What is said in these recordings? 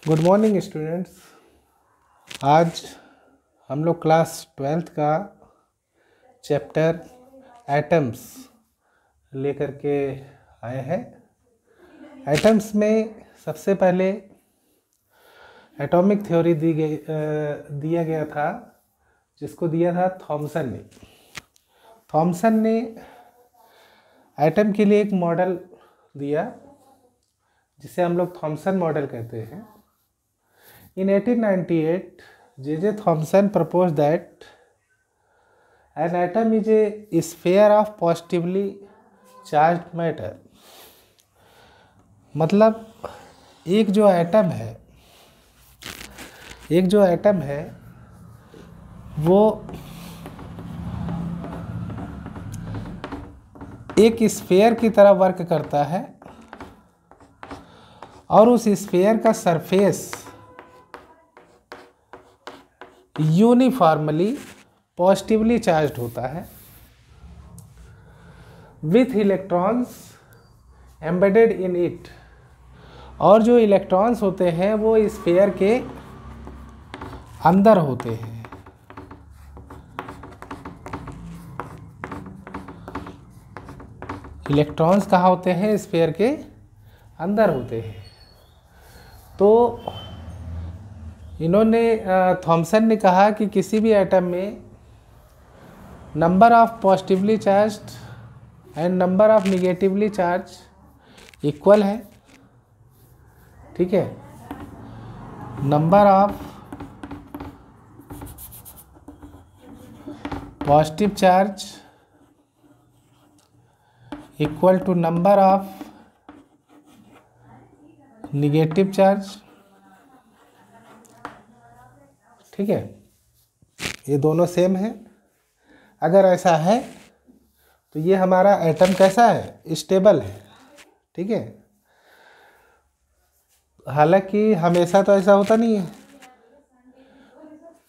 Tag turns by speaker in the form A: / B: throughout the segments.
A: Good morning students. आज हम लोग क्लास 12th का चैप्टर एटम्स लेकर के आए हैं। एटम्स में सबसे पहले एटॉमिक थ्योरी दिया गया था, जिसको दिया था थॉमसन ने। थॉमसन ने एटम के लिए एक मॉडल दिया जिसे हम लोग थॉमसन मॉडल कहते हैं। In 1898, J.J. Thomson proposed that an atom is a sphere of positively charged matter। मतलब एक जो एटम है वो एक स्फीयर की तरह वर्क करता है और उस स्फीयर का सरफेस यूनिफॉर्मली पॉजिटिवली चार्ज्ड होता है with electrons embedded in it. और जो इलेक्ट्रॉन्स होते हैं वो स्फीयर के अंदर होते हैं। इलेक्ट्रॉन्स कहाँ होते हैं? स्फीयर के अंदर होते हैं। तो इन्होंने थॉमसन ने कहा कि किसी भी एटम में number of positively charged and number of negatively charge equal है। ठीक है, number of positive charge equal to number of negative charge. ठीक है, ये दोनों सेम है। अगर ऐसा है तो ये हमारा एटम कैसा है? स्टेबल है। ठीक है, हालांकि हमेशा तो ऐसा होता नहीं है,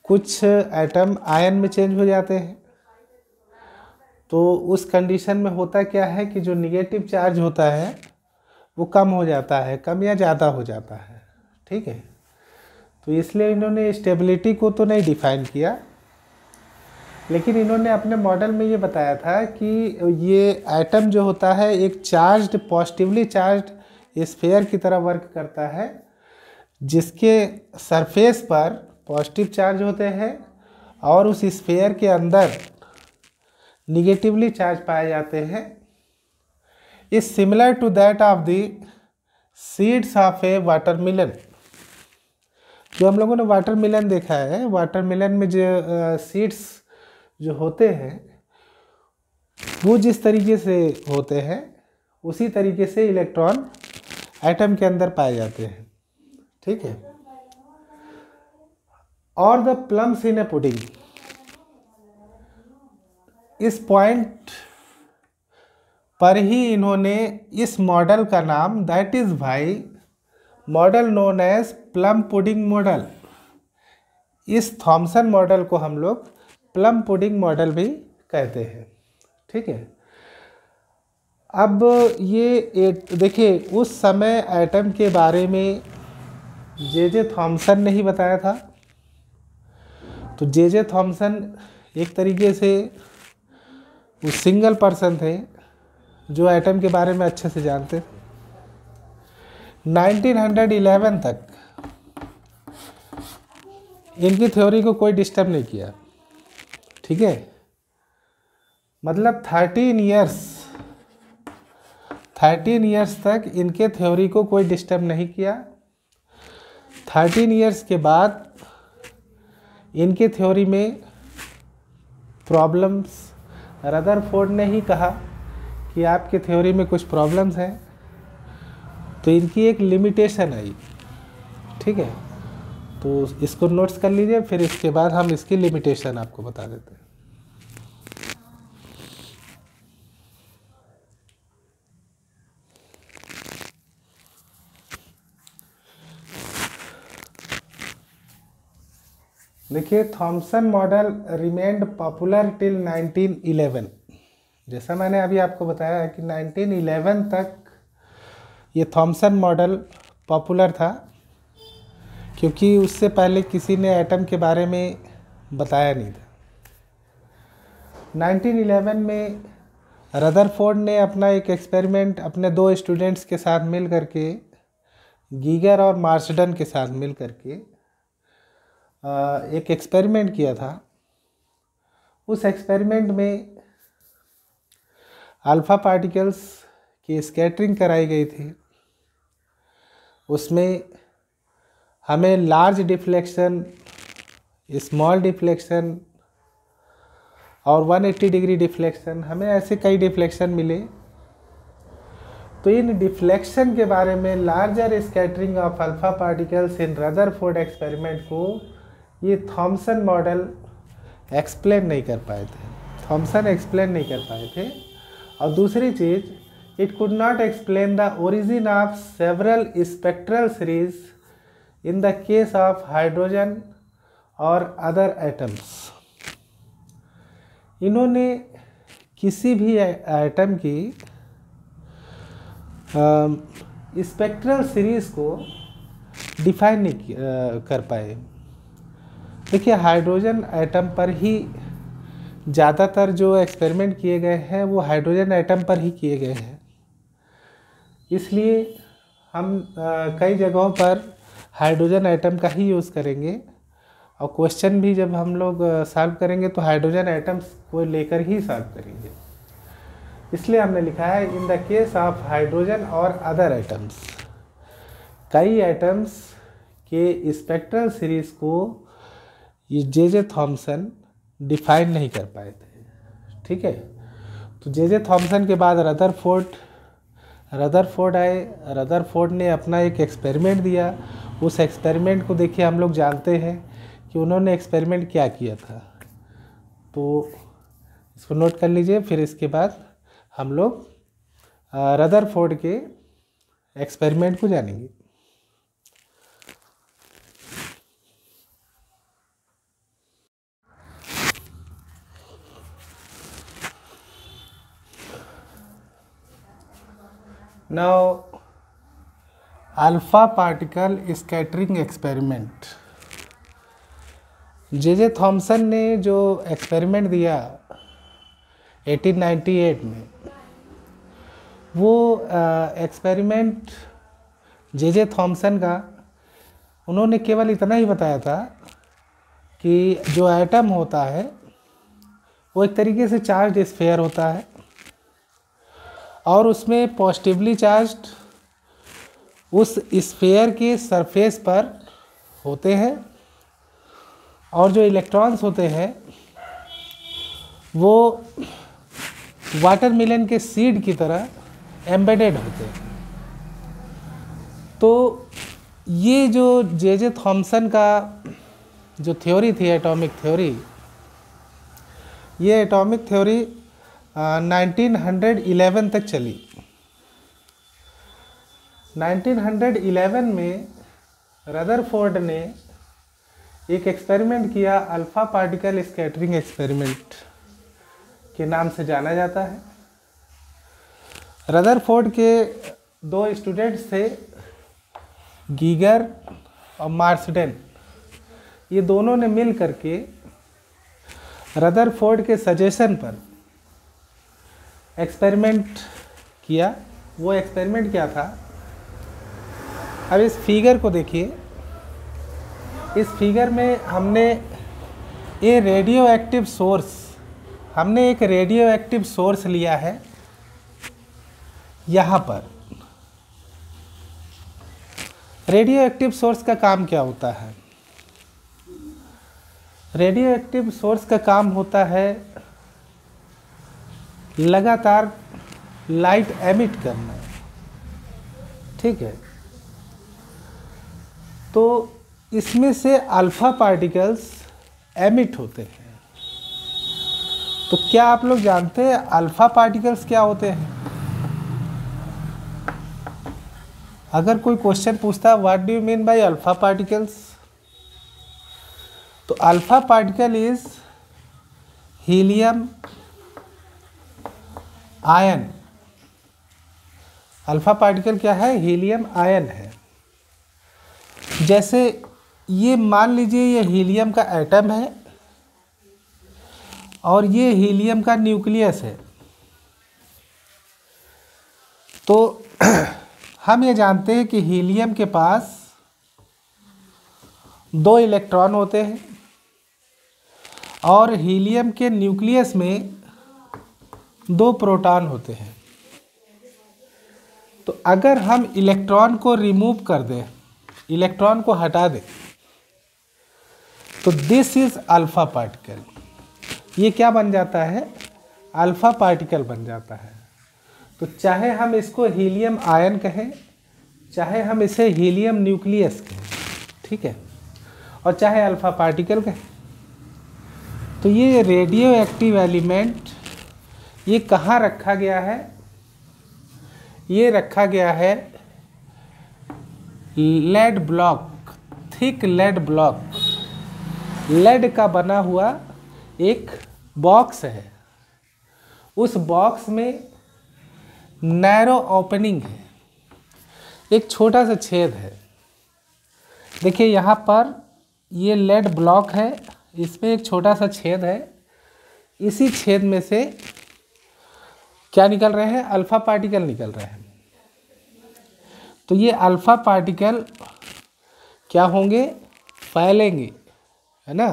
A: कुछ एटम आयन में चेंज हो जाते हैं। तो उस कंडीशन में होता क्या है कि जो निगेटिव चार्ज होता है वो कम हो जाता है, कम या ज़्यादा हो जाता है। ठीक है, तो इसलिए इन्होंने स्टेबिलिटी को तो नहीं डिफाइन किया, लेकिन इन्होंने अपने मॉडल में ये बताया था कि ये एटम जो होता है एक चार्ज्ड पॉजिटिवली चार्ज्ड स्फीयर की तरह वर्क करता है, जिसके सरफेस पर पॉजिटिव चार्ज होते हैं और उस स्फीयर के अंदर निगेटिवली चार्ज पाए जाते हैं। Is similar to that of the seeds of a watermelon. जो हम लोगों ने वाटरमेलन देखा है, वाटरमेलन में जो सीड्स जो होते हैं वो जिस तरीके से होते हैं उसी तरीके से इलेक्ट्रॉन एटम के अंदर पाए जाते हैं। ठीक है, और the plums in a pudding. इस पॉइंट पर ही इन्होंने इस मॉडल का नाम, दैट इज भाई model known as plum pudding model. इस थॉमसन मॉडल को हम लोग प्लम पुडिंग मॉडल भी कहते हैं। ठीक है, अब ये देखिए, उस समय एटम के बारे में जे थॉमसन ने ही बताया था। तो जे थॉमसन एक तरीके से वो सिंगल पर्सन थे जो एटम के बारे में अच्छे से जानते थे। 1911 तक इनकी थ्योरी को कोई डिस्टर्ब नहीं किया। ठीक है, मतलब 13 इयर्स तक इनके थ्योरी को कोई डिस्टर्ब नहीं किया। 13 इयर्स के बाद इनके थ्योरी में प्रॉब्लम्स, रदरफोर्ड ने ही कहा कि आपके थ्योरी में कुछ प्रॉब्लम्स हैं, तो इनकी एक लिमिटेशन आई। ठीक है, तो इसको नोट्स कर लीजिए, फिर इसके बाद हम इसकी लिमिटेशन आपको बता देते हैं। देखिए, Thompson model remained popular till 1911। जैसा मैंने अभी आपको बताया कि 1911 तक ये थॉमसन मॉडल पॉपुलर था। क्योंकि उससे पहले किसी ने एटम के बारे में बताया नहीं था। 1911 में रदरफोर्ड ने अपना एक एक्सपेरिमेंट अपने 2 स्टूडेंट्स के साथ मिल करके, गीगर और मार्सडन के साथ मिल करके एक एक्सपेरिमेंट किया था। उस एक्सपेरिमेंट में अल्फ़ा पार्टिकल्स की स्कैटरिंग कराई गई थी। उसमें हमें लार्ज डिफ्लेक्शन, स्मॉल डिफ्लेक्शन और 180 डिग्री डिफ्लेक्शन, हमें ऐसे कई डिफ्लेक्शन मिले। तो इन डिफ्लेक्शन के बारे में, larger scattering of alpha particles in Rutherford experiment को ये थॉमसन मॉडल एक्सप्लेन नहीं कर पाए थे, थॉमसन एक्सप्लेन नहीं कर पाए थे। और दूसरी चीज़, it could not explain the origin of several spectral series in the case of hydrogen और अदर एटम्स। इन्होंने किसी भी एटम की स्पेक्ट्रल सीरीज़ को डिफाइन नहीं कर पाए। देखिए, हाइड्रोजन एटम पर ही ज़्यादातर जो एक्सपेरिमेंट किए गए हैं वो हाइड्रोजन एटम पर ही किए गए हैं, इसलिए हम कई जगहों पर हाइड्रोजन एटम का ही यूज़ करेंगे और क्वेश्चन भी जब हम लोग सॉल्व करेंगे तो हाइड्रोजन एटम्स को लेकर ही सॉल्व करेंगे। इसलिए हमने लिखा है इन द केस ऑफ हाइड्रोजन और अदर एटम्स। कई एटम्स के स्पेक्ट्रल सीरीज़ को ये जे थॉमसन डिफाइन नहीं कर पाए थे। ठीक है, तो जे थॉमसन के बाद रदरफोर्ड आए। रदरफोर्ड ने अपना एक एक्सपेरिमेंट दिया। उस एक्सपेरिमेंट को देखिए, हम लोग जानते हैं कि उन्होंने एक्सपेरिमेंट क्या किया था, तो इसको नोट कर लीजिए। फिर इसके बाद हम लोग रदरफोर्ड के एक्सपेरिमेंट को जानेंगे। Now, alpha particle scattering experiment. J Thomson ने जो एक्सपेरिमेंट दिया 1898 में, वो एक्सपेरिमेंट जे थॉमसन का, उन्होंने केवल इतना ही बताया था कि जो एटम होता है वो एक तरीके से चार्ज स्फीयर होता है और उसमें पॉजिटिवली चार्ज्ड उस स्फीयर के सरफेस पर होते हैं और जो इलेक्ट्रॉन्स होते हैं वो वाटरमेलन के सीड की तरह एम्बेडेड होते हैं। तो ये जो जे थॉमसन का जो थ्योरी थी, एटॉमिक थ्योरी, ये एटॉमिक थ्योरी 1911 तक चली। 1911 में रदरफोर्ड ने एक एक्सपेरिमेंट किया, अल्फ़ा पार्टिकल स्कैटरिंग एक्सपेरिमेंट के नाम से जाना जाता है। रदरफोर्ड के 2 स्टूडेंट्स थे, गीगर और मार्सडन। ये दोनों ने मिल करके रदरफोर्ड के सजेशन पर एक्सपेरिमेंट किया। वो एक्सपेरिमेंट क्या था, अब इस फिगर को देखिए। इस फिगर में हमने ये रेडियो एक्टिव सोर्स, हमने एक रेडियो एक्टिव सोर्स लिया है यहाँ पर। रेडियो एक्टिव सोर्स का काम क्या होता है? रेडियो एक्टिव सोर्स का काम होता है लगातार लाइट एमिट करना। ठीक है, तो इसमें से अल्फ़ा पार्टिकल्स एमिट होते हैं। तो क्या आप लोग जानते हैं अल्फ़ा पार्टिकल्स क्या होते हैं? अगर कोई क्वेश्चन पूछता है what do you mean by alpha particles, तो alpha particle is helium ion. Alpha particle क्या है? हीलियम आयन है। जैसे ये मान लीजिए ये हीलियम का एटम है और ये हीलियम का न्यूक्लियस है। तो हम ये जानते हैं कि हीलियम के पास 2 इलेक्ट्रॉन होते हैं और हीलियम के न्यूक्लियस में 2 प्रोटॉन होते हैं। तो अगर हम इलेक्ट्रॉन को रिमूव कर दें, इलेक्ट्रॉन को हटा दें, तो दिस इज अल्फा पार्टिकल। ये क्या बन जाता है? अल्फा पार्टिकल बन जाता है। तो चाहे हम इसको हीलियम आयन कहें, चाहे हम इसे हीलियम न्यूक्लियस कहें, ठीक है, और चाहे अल्फा पार्टिकल कहें। तो ये रेडियो एक्टिव एलिमेंट ये कहाँ रखा गया है? ये रखा गया है lead block, thick lead block, lead का बना हुआ एक बॉक्स है। उस बॉक्स में नैरो ओपनिंग है, एक छोटा सा छेद है। देखिए यहाँ पर ये लेड ब्लॉक है, इसमें एक छोटा सा छेद है। इसी छेद में से क्या निकल रहे हैं? अल्फा पार्टिकल निकल रहे हैं। तो ये अल्फा पार्टिकल क्या होंगे? फैलेंगे, है ना।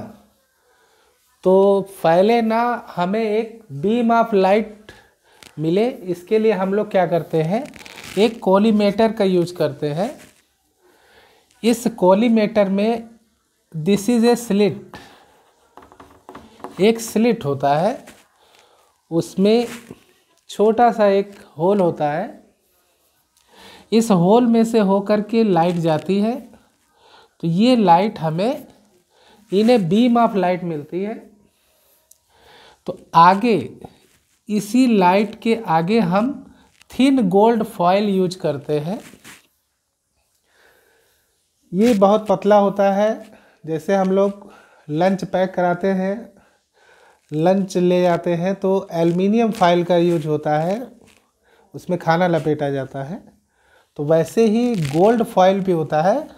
A: तो फैले ना, हमें एक बीम ऑफ लाइट मिले, इसके लिए हम लोग क्या करते हैं? एक कॉलीमेटर का यूज करते हैं। इस कॉलीमेटर में दिस इज ए स्लिट, एक स्लिट होता है, उसमें छोटा सा एक होल होता है। इस होल में से होकर के लाइट जाती है। तो ये लाइट हमें इन्हें बीम ऑफ लाइट मिलती है। तो आगे इसी लाइट के आगे हम थिन गोल्ड फॉयल यूज करते हैं। ये बहुत पतला होता है। जैसे हम लोग लंच पैक कराते हैं, लंच ले जाते हैं, तो एल्युमिनियम फॉयल का यूज होता है, उसमें खाना लपेटा जाता है। तो वैसे ही गोल्ड फॉयल भी होता है,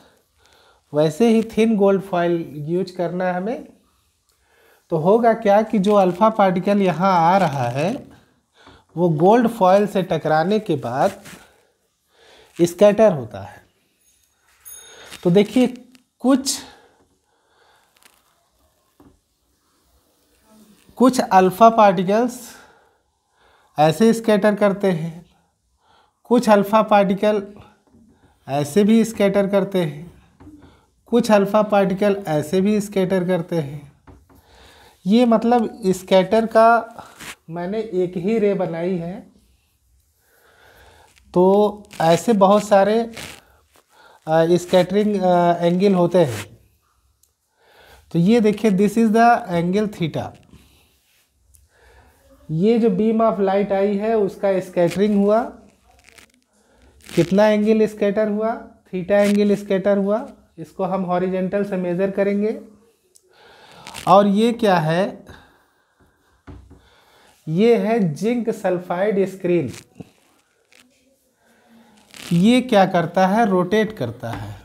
A: वैसे ही थिन गोल्ड फॉयल यूज करना है हमें। तो होगा क्या कि जो अल्फा पार्टिकल यहाँ आ रहा है वो गोल्ड फॉयल से टकराने के बाद स्कैटर होता है। तो देखिए कुछ अल्फा पार्टिकल्स ऐसे स्कैटर करते हैं, कुछ अल्फा पार्टिकल ऐसे भी स्कैटर करते हैं, कुछ अल्फा पार्टिकल ऐसे भी स्कैटर करते हैं। ये मतलब स्कैटर का मैंने एक ही रे बनाई है। तो ऐसे बहुत सारे स्कैटरिंग एंगल होते हैं। तो ये देखिए, this is the angle theta. ये जो बीम ऑफ लाइट आई है उसका स्कैटरिंग हुआ, कितना एंगल स्कैटर हुआ? थीटा एंगल स्कैटर हुआ। इसको हम हॉरिजेंटल से मेज़र करेंगे। और ये क्या है? ये है जिंक सल्फाइड स्क्रीन। ये क्या करता है? रोटेट करता है।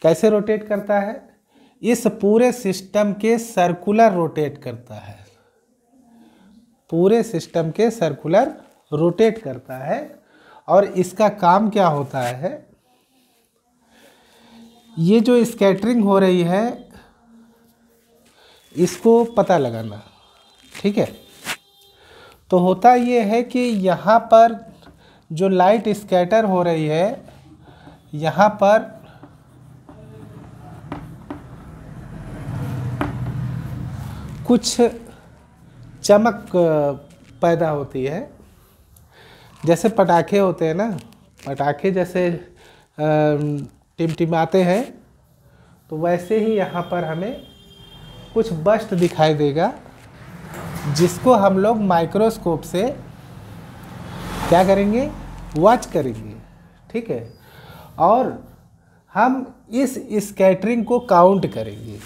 A: कैसे रोटेट करता है? इस पूरे सिस्टम के सर्कुलर रोटेट करता है, पूरे सिस्टम के सर्कुलर रोटेट करता है। और इसका काम क्या होता है? ये जो स्कैटरिंग हो रही है इसको पता लगाना, ठीक है। तो होता ये है कि यहाँ पर जो लाइट स्कैटर हो रही है, यहाँ पर कुछ चमक पैदा होती है। जैसे पटाखे होते हैं ना, पटाखे जैसे टिमटिमाते हैं, तो वैसे ही यहाँ पर हमें कुछ बस्ट दिखाई देगा, जिसको हम लोग माइक्रोस्कोप से क्या करेंगे? वॉच करेंगे, ठीक है। और हम इस स्कैटरिंग को काउंट करेंगे।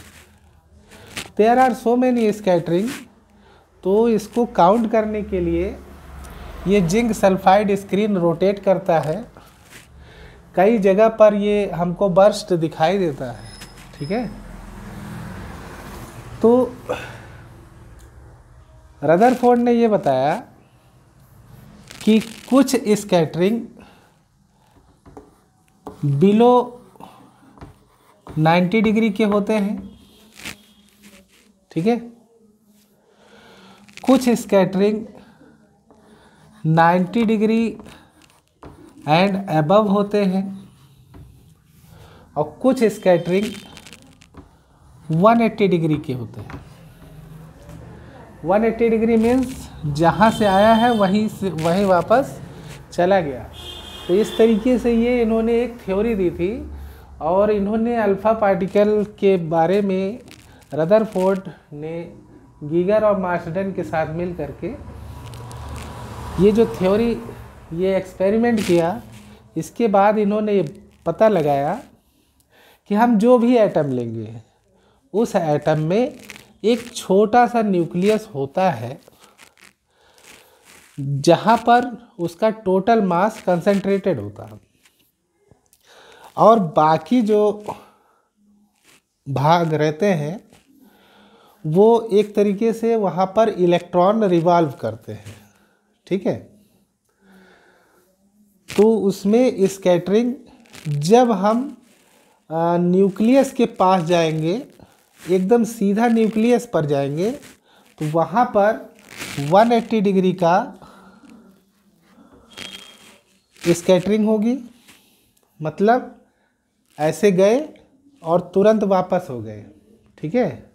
A: There are so many scattering. तो इसको काउंट करने के लिए ये जिंक सल्फाइड स्क्रीन रोटेट करता है। कई जगह पर ये हमको बर्स्ट दिखाई देता है, ठीक है। तो रदरफोर्ड ने ये बताया कि कुछ स्कैटरिंग बिलो 90 डिग्री के होते हैं, ठीक है। कुछ स्कैटरिंग 90 डिग्री एंड अबव होते हैं और कुछ स्कैटरिंग 180 डिग्री के होते हैं। 180 डिग्री मीन्स जहाँ से आया है वहीं वापस चला गया। तो इस तरीके से ये इन्होंने एक थ्योरी दी थी और इन्होंने अल्फ़ा पार्टिकल के बारे में रदरफोर्ड ने गीगर और मार्सडन के साथ मिल करके ये जो थ्योरी, ये एक्सपेरिमेंट किया। इसके बाद इन्होंने ये पता लगाया कि हम जो भी एटम लेंगे उस एटम में एक छोटा सा न्यूक्लियस होता है जहाँ पर उसका टोटल मास कंसंट्रेटेड होता है और बाकी जो भाग रहते हैं वो एक तरीके से वहाँ पर इलेक्ट्रॉन रिवॉल्व करते हैं, ठीक है। तो उसमें स्कैटरिंग, जब हम न्यूक्लियस के पास जाएंगे, एकदम सीधा न्यूक्लियस पर जाएंगे, तो वहाँ पर 180 डिग्री का स्कैटरिंग होगी। मतलब ऐसे गए और तुरंत वापस हो गए, ठीक है।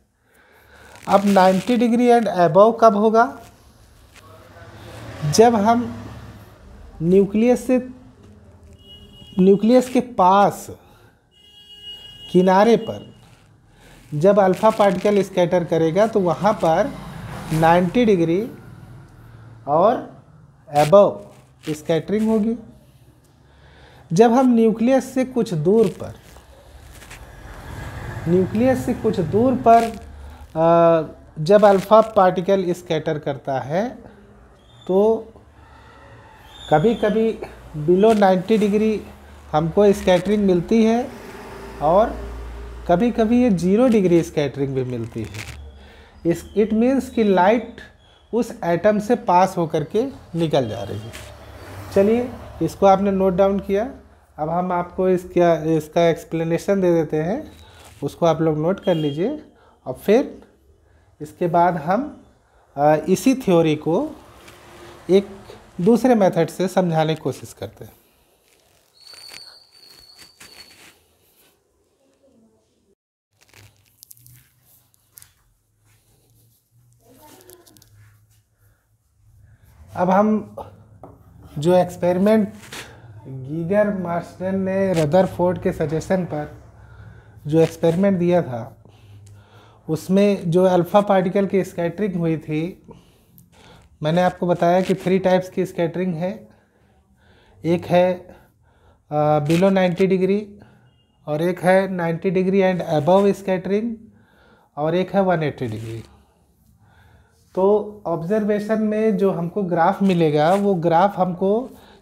A: अब 90 डिग्री एंड अबव कब होगा? जब हम न्यूक्लियस के पास किनारे पर जब अल्फ़ा पार्टिकल स्कैटर करेगा तो वहाँ पर 90 डिग्री और अबव स्कैटरिंग होगी। जब हम न्यूक्लियस से कुछ दूर पर जब अल्फ़ा पार्टिकल स्कैटर करता है तो कभी कभी बिलो 90 डिग्री हमको स्कैटरिंग मिलती है और कभी कभी ये 0 डिग्री स्कैटरिंग भी मिलती है। इट मीन्स कि लाइट उस एटम से पास होकर के निकल जा रही है। चलिए, इसको आपने नोट डाउन किया। अब हम आपको इसका एक्सप्लेनेशन दे देते हैं, उसको आप लोग नोट कर लीजिए और फिर इसके बाद हम इसी थ्योरी को एक दूसरे मेथड से समझाने की कोशिश करते हैं। अब हम जो एक्सपेरिमेंट गीगर मार्सडन ने रदरफोर्ड के सजेशन पर जो एक्सपेरिमेंट दिया था, उसमें जो अल्फ़ा पार्टिकल की स्कैटरिंग हुई थी, मैंने आपको बताया कि 3 टाइप्स की स्कैटरिंग है। एक है बिलो 90 डिग्री और एक है 90 डिग्री एंड अबव स्कैटरिंग और एक है 180 डिग्री। तो ऑब्जर्वेशन में जो हमको ग्राफ मिलेगा वो ग्राफ हमको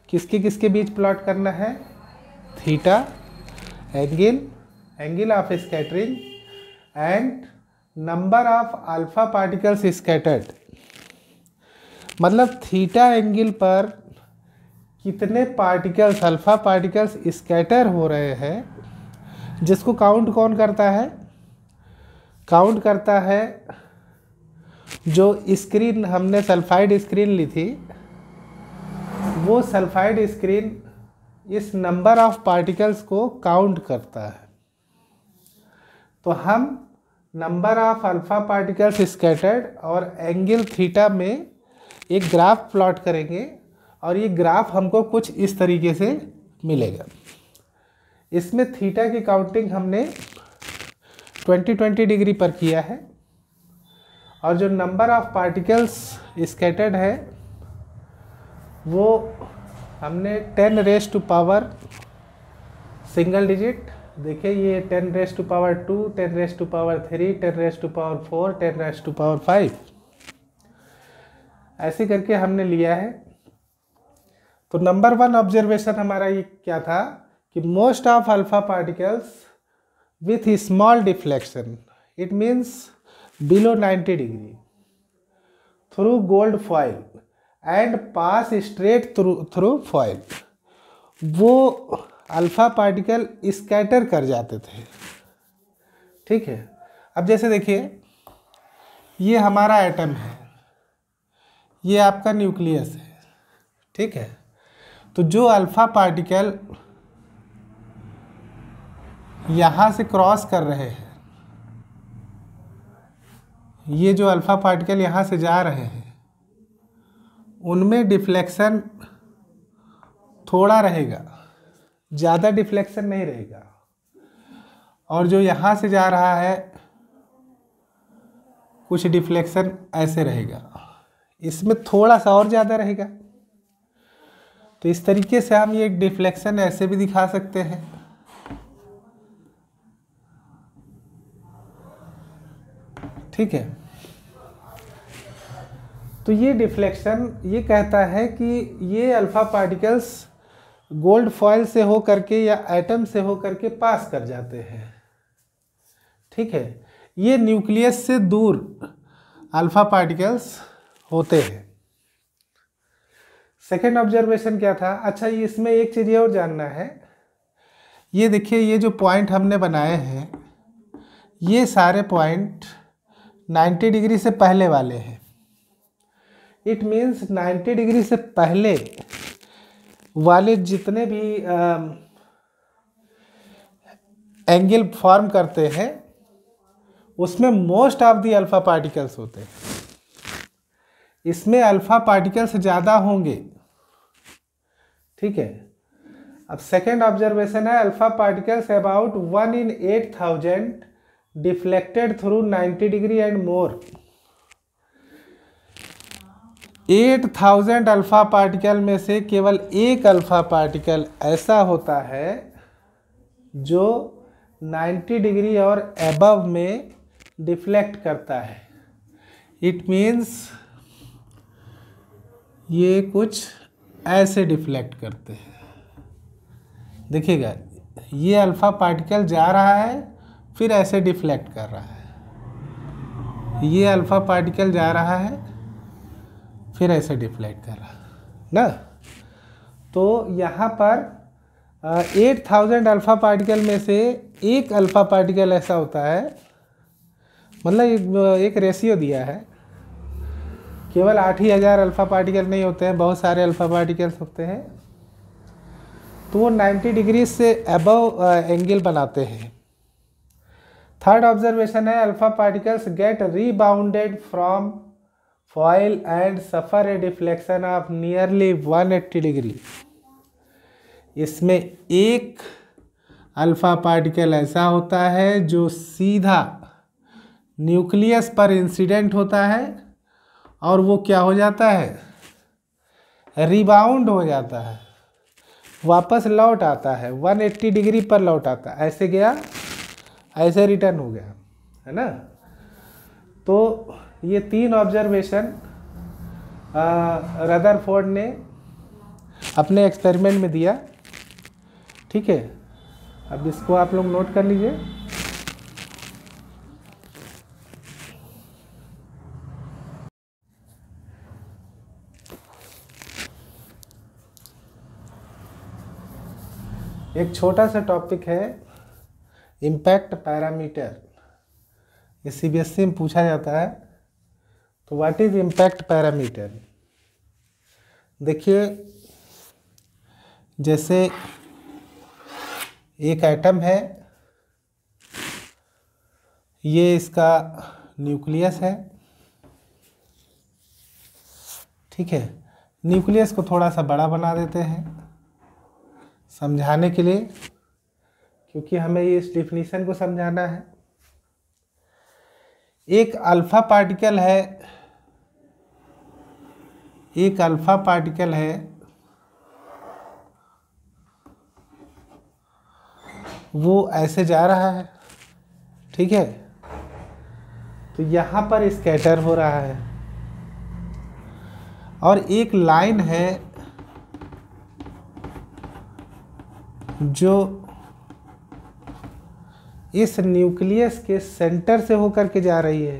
A: किसके बीच प्लॉट करना है? Theta, angle of scattering and number of alpha particles scattered. मतलब थीटा एंगल पर कितने पार्टिकल्स, अल्फ़ा पार्टिकल्स स्कैटर हो रहे हैं, जिसको काउंट कौन करता है? काउंट करता है जो स्क्रीन हमने सल्फाइड स्क्रीन ली थी, वो सल्फाइड स्क्रीन इस नंबर ऑफ पार्टिकल्स को काउंट करता है। तो हम number of alpha particles scattered और एंगल थीटा में एक ग्राफ प्लॉट करेंगे और ये ग्राफ हमको कुछ इस तरीके से मिलेगा। इसमें थीटा की काउंटिंग हमने 20 डिग्री पर किया है और जो नंबर ऑफ पार्टिकल्स स्कैटर्ड है वो हमने 10⁻⁴ सिंगल डिजिट, देखिए ये 10⁻², 10⁻3, 10⁻4, 10⁻5 ऐसे करके हमने लिया है। तो नंबर 1 ऑब्जर्वेशन हमारा ये क्या था कि most of alpha particles with small deflection, it means below 90 degree, through gold foil and pass straight through foil, वो अल्फा पार्टिकल स्कैटर कर जाते थे। ठीक है, अब जैसे देखिए ये हमारा एटम है, ये आपका न्यूक्लियस है। ठीक है, तो जो अल्फा पार्टिकल यहाँ से क्रॉस कर रहे हैं, ये जो अल्फा पार्टिकल यहाँ से जा रहे हैं, उनमें डिफ्लेक्शन थोड़ा रहेगा, ज़्यादा डिफ्लेक्शन नहीं रहेगा। और जो यहाँ से जा रहा है कुछ डिफ्लेक्शन ऐसे रहेगा, इसमें थोड़ा सा और ज़्यादा रहेगा। तो इस तरीके से हम ये डिफ्लेक्शन ऐसे भी दिखा सकते हैं। ठीक है, तो ये डिफ्लेक्शन ये कहता है कि ये अल्फा पार्टिकल्स गोल्ड फॉइल से हो करके या एटम से हो करके पास कर जाते हैं। ठीक है, ये न्यूक्लियस से दूर अल्फा पार्टिकल्स होते हैं। सेकेंड ऑब्जर्वेशन क्या था? अच्छा, ये इसमें एक चीज़ ये और जानना है, ये देखिए ये जो पॉइंट हमने बनाए हैं, ये सारे पॉइंट 90 डिग्री से पहले वाले हैं। इट मीन्स 90 डिग्री से पहले वाले जितने भी एंगल फॉर्म करते हैं, उसमें most of the alpha particles होते हैं। इसमें अल्फा पार्टिकल्स ज़्यादा होंगे। ठीक है, अब सेकेंड ऑब्जर्वेशन है, alpha particles about 1 in 8000 deflected through 90 degree and more. 8000 alpha particle में से केवल एक अल्फा पार्टिकल ऐसा होता है जो 90 डिग्री और एबव में डिफ्लेक्ट करता है। इट मीन्स ये कुछ ऐसे डिफ्लेक्ट करते हैं। देखिएगा, ये अल्फा पार्टिकल जा रहा है फिर ऐसे डिफ्लेक्ट कर रहा है, ये अल्फा पार्टिकल जा रहा है फिर ऐसे डिफ्लेक्ट कर रहा है ना। तो यहाँ पर 8000 अल्फा पार्टिकल में से एक अल्फा पार्टिकल ऐसा होता है, मतलब एक रेशियो दिया है, केवल 8000 अल्फा पार्टिकल नहीं होते हैं, बहुत सारे अल्फा पार्टिकल्स होते हैं। तो वो 90 डिग्री से अबव एंगल बनाते हैं। थर्ड ऑब्जर्वेशन है, alpha particles get rebounded from foil and suffer a deflection of nearly 180 degree. इसमें एक अल्फा पार्टिकल ऐसा होता है जो सीधा न्यूक्लियस पर इंसिडेंट होता है और वो क्या हो जाता है, रिबाउंड हो जाता है, वापस लौट आता है, 180 डिग्री पर लौट आता है, ऐसे गया ऐसे रिटर्न हो गया, है ना। तो ये 3 ऑब्जर्वेशन रदरफोर्ड ने अपने एक्सपेरिमेंट में दिया। ठीक है, अब इसको आप लोग नोट कर लीजिए। एक छोटा सा टॉपिक है इम्पैक्ट पैरामीटर, ये सीबीएसई में पूछा जाता है। तो व्हाट इज इम्पैक्ट पैरामीटर? देखिए, जैसे एक एटम है, ये इसका न्यूक्लियस है। ठीक है, न्यूक्लियस को थोड़ा सा बड़ा बना देते हैं समझाने के लिए, क्योंकि हमें ये इस डिफिनीशन को समझाना है। एक अल्फा पार्टिकल है, एक अल्फा पार्टिकल है, वो ऐसे जा रहा है। ठीक है, तो यहाँ पर स्कैटर हो रहा है, और एक लाइन है जो इस न्यूक्लियस के सेंटर से होकर के जा रही है,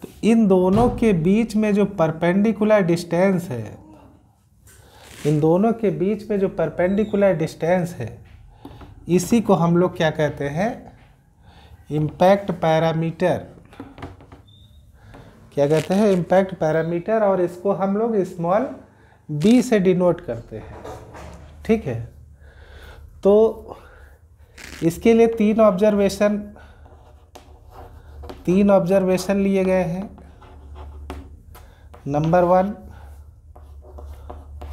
A: तो इन दोनों के बीच में जो परपेंडिकुलर डिस्टेंस है, इन दोनों के बीच में जो परपेंडिकुलर डिस्टेंस है, इसी को हम लोग क्या कहते हैं, इम्पैक्ट पैरामीटर। क्या कहते हैं, इम्पैक्ट पैरामीटर, और इसको हम लोग स्मॉल b से डिनोट करते हैं। ठीक है, तो इसके लिए तीन ऑब्जर्वेशन लिए गए हैं। Number 1,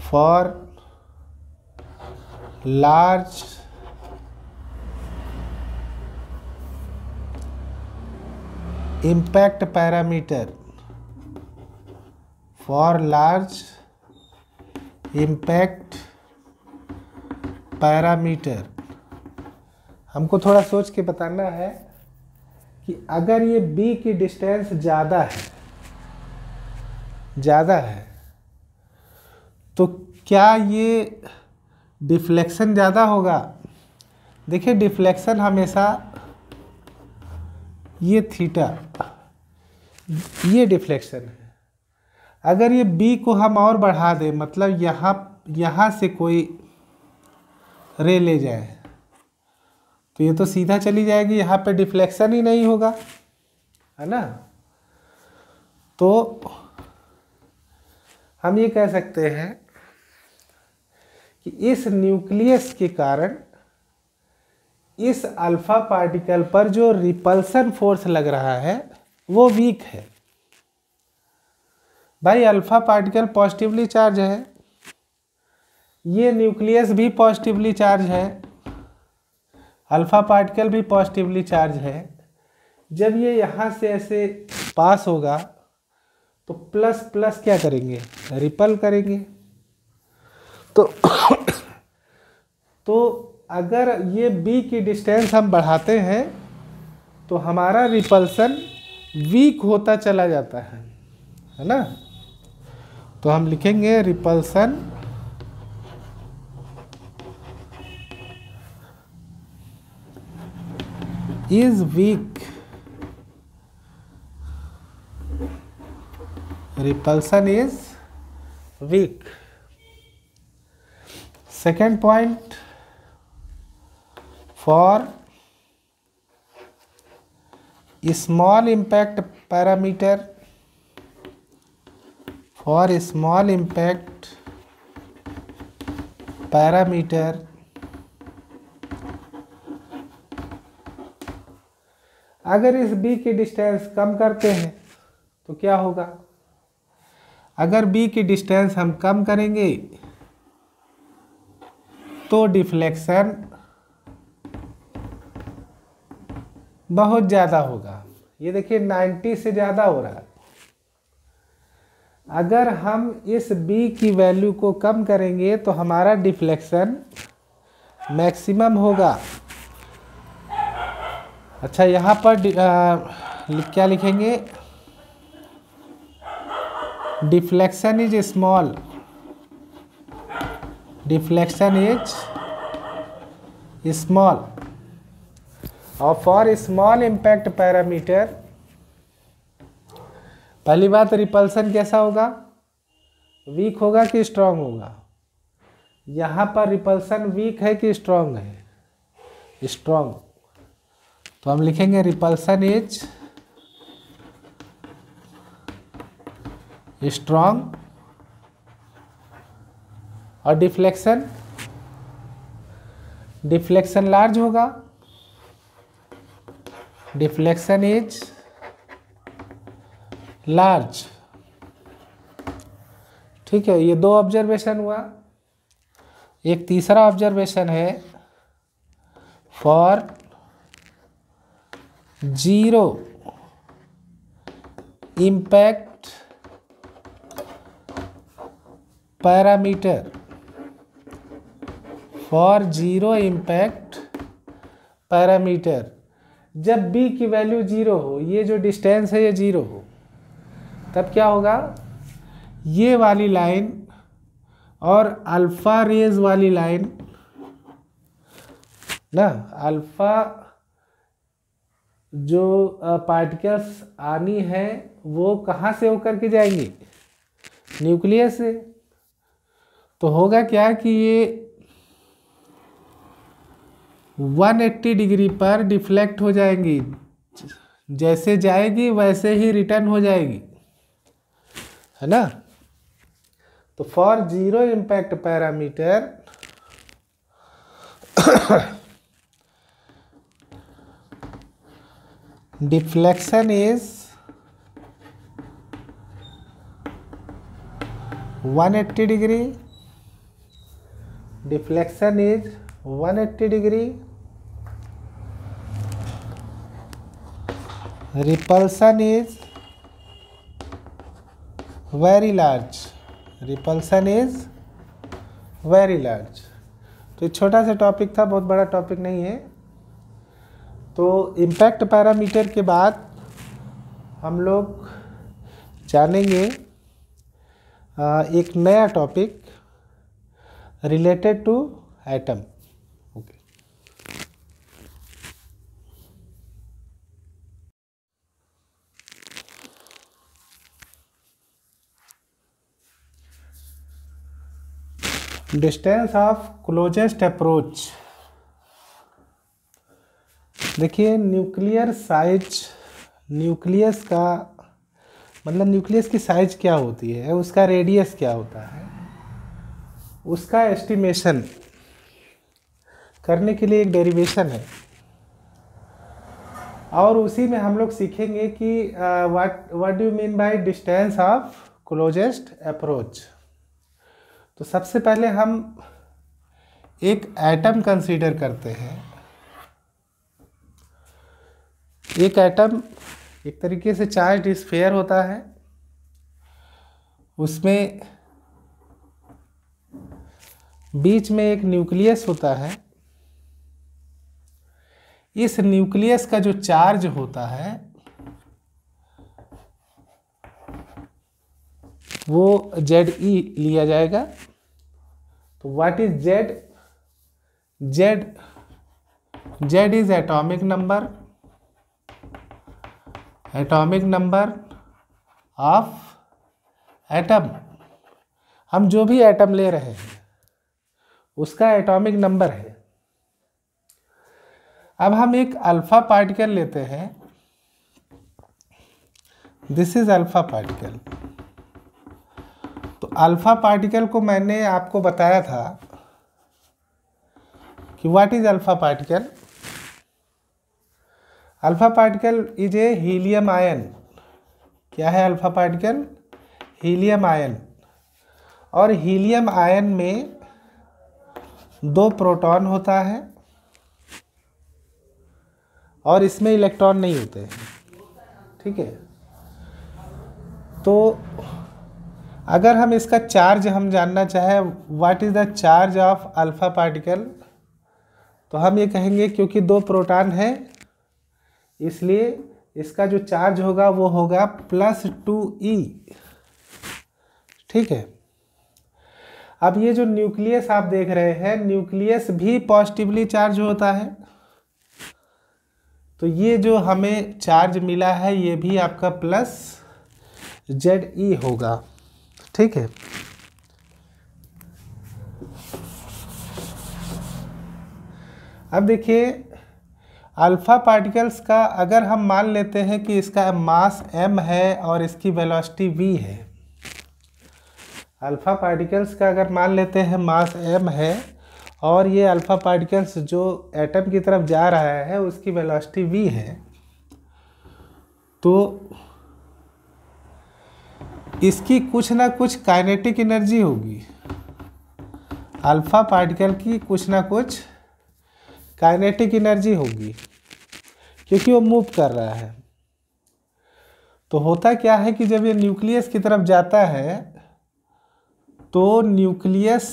A: for large impact parameter, for large impact parameter, हमको थोड़ा सोच के बताना है कि अगर ये B की डिस्टेंस ज़्यादा है तो क्या ये डिफ्लेक्शन ज़्यादा होगा। देखिए डिफ्लेक्शन हमेशा ये थीटा, ये डिफ्लेक्शन है। अगर ये B को हम और बढ़ा दें, मतलब यहाँ से कोई रे ले जाए, तो ये तो सीधा चली जाएगी, यहाँ पे डिफ्लेक्शन ही नहीं होगा, है ना। तो हम ये कह सकते हैं कि इस न्यूक्लियस के कारण इस अल्फा पार्टिकल पर जो रिपल्सन फोर्स लग रहा है वो वीक है। भाई अल्फा पार्टिकल पॉजिटिवली चार्ज है, ये न्यूक्लियस भी पॉजिटिवली चार्ज है, अल्फा पार्टिकल भी पॉजिटिवली चार्ज है। जब ये यहाँ से ऐसे पास होगा तो प्लस प्लस क्या करेंगे, रिपल करेंगे। तो अगर ये B की डिस्टेंस हम बढ़ाते हैं तो हमारा रिपल्सन वीक होता चला जाता है ना। तो हम लिखेंगे repulsion is weak, repulsion is weak. Second point, for small impact parameter, for small impact parameter अगर इस B की डिस्टेंस कम करते हैं तो क्या होगा। अगर B की डिस्टेंस हम कम करेंगे तो डिफ्लेक्शन बहुत ज़्यादा होगा। ये देखिए 90 से ज़्यादा हो रहा है। अगर हम इस B की वैल्यू को कम करेंगे तो हमारा डिफ्लेक्शन मैक्सिमम होगा। अच्छा, यहाँ पर क्या लिखेंगे, deflection is small, deflection is small. और फॉर स्मॉल इम्पैक्ट पैरामीटर, पहली बात रिपल्सन कैसा होगा, वीक होगा कि स्ट्रांग होगा। यहाँ पर रिपल्सन वीक है कि स्ट्रांग है, स्ट्रांग। तो हम लिखेंगे रिपल्सन इज स्ट्रांग। और डिफ्लेक्शन लार्ज होगा, डिफ्लेक्शन इज लार्ज। ठीक है, ये दो ऑब्जर्वेशन हुआ। एक तीसरा ऑब्जर्वेशन है, for zero impact parameter, for zero impact parameter. जब B की वैल्यू 0 हो, ये जो डिस्टेंस है ये 0 हो, तब क्या होगा, ये वाली लाइन और अल्फा रेज वाली लाइन ना। अल्फा जो पार्टिकल्स आनी है वो कहाँ से होकर के जाएंगी, न्यूक्लियस से। तो होगा क्या कि ये 180 डिग्री पर डिफ्लेक्ट हो जाएंगी, जैसे जाएगी वैसे ही रिटर्न हो जाएगी, है ना। तो for zero impact parameter deflection is 180 degree, deflection is 180 degree, repulsion is very large, repulsion is very large. तो ये छोटा सा टॉपिक था, बहुत बड़ा टॉपिक नहीं है। तो इम्पैक्ट पैरामीटर के बाद हम लोग जानेंगे एक नया topic related to atom. Okay, distance of closest approach. देखिए न्यूक्लियर साइज, न्यूक्लियस का मतलब न्यूक्लियस की साइज क्या होती है, उसका रेडियस क्या होता है, उसका एस्टिमेशन करने के लिए एक डेरिवेशन है। और उसी में हम लोग सीखेंगे कि what do you mean by distance of closest approach. तो सबसे पहले हम एक एटम कंसीडर करते हैं। एक एटम एक तरीके से चार्ज स्फीयर होता है, उसमें बीच में एक न्यूक्लियस होता है। इस न्यूक्लियस का जो चार्ज होता है वो Ze लिया जाएगा। तो what is Z? Z is atomic number, atomic number of atom. हम जो भी एटम ले रहे हैं उसका एटॉमिक नंबर है। अब हम एक अल्फा पार्टिकल लेते हैं, दिस इज अल्फा पार्टिकल। तो अल्फा पार्टिकल को मैंने आपको बताया था कि what is alpha particle. Alpha particle is a helium ion. क्या है अल्फा पार्टिकल? Helium ion. और हीलियम आयन में 2 प्रोटॉन होता है और इसमें इलेक्ट्रॉन नहीं होते हैं, ठीक है। तो अगर हम इसका चार्ज हम जानना चाहें, what is the charge of alpha particle, तो हम ये कहेंगे क्योंकि 2 प्रोटॉन है इसलिए इसका जो चार्ज होगा वो होगा +2e, ठीक है। अब ये जो न्यूक्लियस आप देख रहे हैं, न्यूक्लियस भी पॉजिटिवली चार्ज होता है। तो ये जो हमें चार्ज मिला है ये भी आपका +Ze होगा, ठीक है। अब देखिए अल्फा पार्टिकल्स का अगर हम मान लेते हैं कि इसका मास m है और इसकी वेलोसिटी v है। अल्फा पार्टिकल्स का अगर मान लेते हैं मास m है और ये अल्फा पार्टिकल्स जो एटम की तरफ जा रहा है उसकी वेलोसिटी v है, तो इसकी कुछ ना कुछ काइनेटिक एनर्जी होगी। अल्फा पार्टिकल की कुछ ना कुछ काइनेटिक एनर्जी होगी क्योंकि वो मूव कर रहा है। तो होता क्या है कि जब ये न्यूक्लियस की तरफ जाता है तो न्यूक्लियस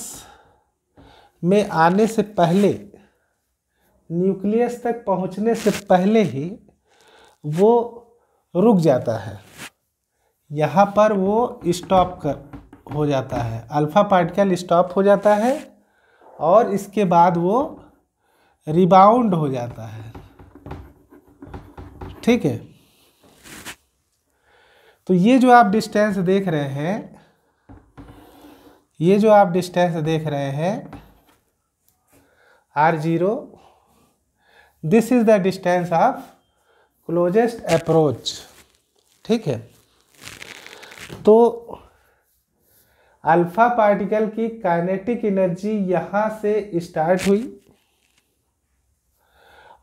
A: में आने से पहले, न्यूक्लियस तक पहुंचने से पहले ही वो रुक जाता है, यहाँ पर वो स्टॉप हो जाता है। अल्फा पार्टिकल स्टॉप हो जाता है और इसके बाद वो रिबाउंड हो जाता है। ठीक है, तो ये जो आप डिस्टेंस देख रहे हैं, ये जो आप डिस्टेंस देख रहे हैं r0, this is the distance of closest approach. ठीक है, तो अल्फा पार्टिकल की काइनेटिक एनर्जी यहाँ से स्टार्ट हुई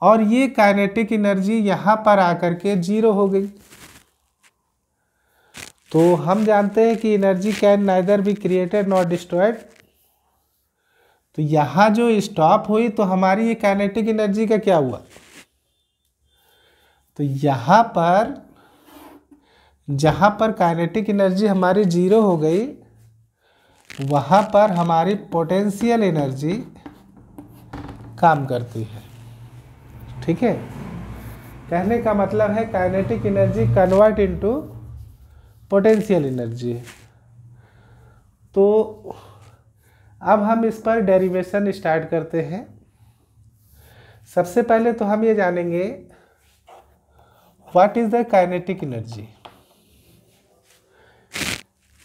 A: और ये काइनेटिक एनर्जी यहाँ पर आकर के 0 हो गई। तो हम जानते हैं कि energy can neither be created not destroyed. तो यहाँ जो स्टॉप हुई तो हमारी ये काइनेटिक एनर्जी का क्या हुआ, तो यहाँ पर जहाँ पर काइनेटिक एनर्जी हमारी 0 हो गई, वहाँ पर हमारी पोटेंशियल एनर्जी काम करती है। ठीक है, कहने का मतलब है kinetic energy convert into potential energy. तो अब हम इस पर डेरिवेशन स्टार्ट करते हैं। सबसे पहले तो हम ये जानेंगे what is the kinetic energy,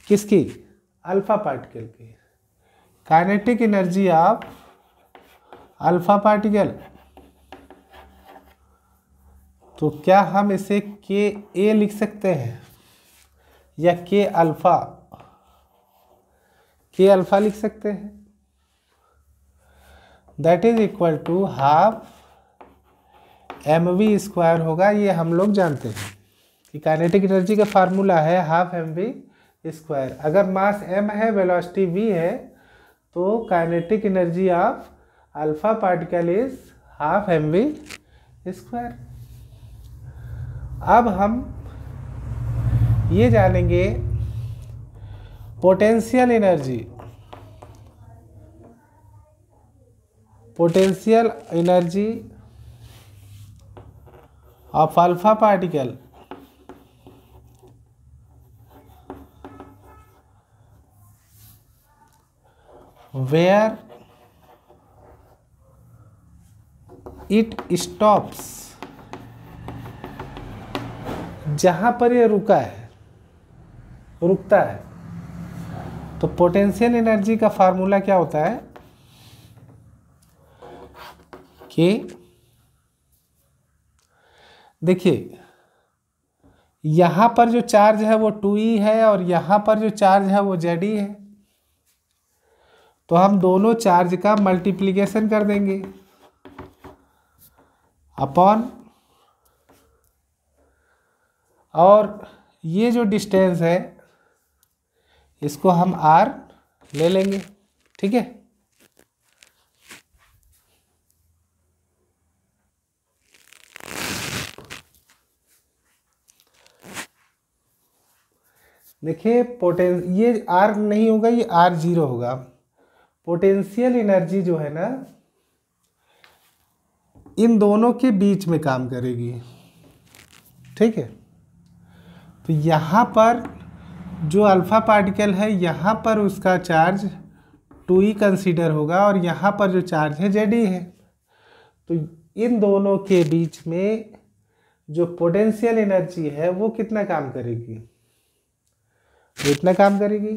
A: किसकी, अल्फा पार्टिकल की। Kinetic energy of alpha particle, तो क्या हम इसे के ए लिख सकते हैं या के अल्फा लिख सकते हैं। That is equal to half mv² होगा। ये हम लोग जानते हैं कि काइनेटिक एनर्जी का फार्मूला है हाफ mv²। अगर मास m है, वेलोसिटी v है, तो kinetic energy of alpha particle is half mv²। अब हम ये जानेंगे potential energy of alpha particle where it stops, जहां पर ये रुकता है। तो पोटेंशियल एनर्जी का फार्मूला क्या होता है कि देखिए यहाँ पर जो चार्ज है वो 2e है और यहाँ पर जो चार्ज है वो Ze है। तो हम दोनों चार्ज का मल्टीप्लिकेशन कर देंगे अपॉन, और ये जो डिस्टेंस है इसको हम r ले लेंगे। ठीक है, देखिए ये r नहीं होगा, ये r0 होगा। पोटेंशियल एनर्जी जो है ना इन दोनों के बीच में काम करेगी। ठीक है, तो यहाँ पर जो अल्फा पार्टिकल है यहाँ पर उसका चार्ज 2e कंसीडर होगा और यहाँ पर जो चार्ज है Ze है। तो इन दोनों के बीच में जो पोटेंशियल एनर्जी है वो कितना काम करेगी, वो इतना काम करेगी।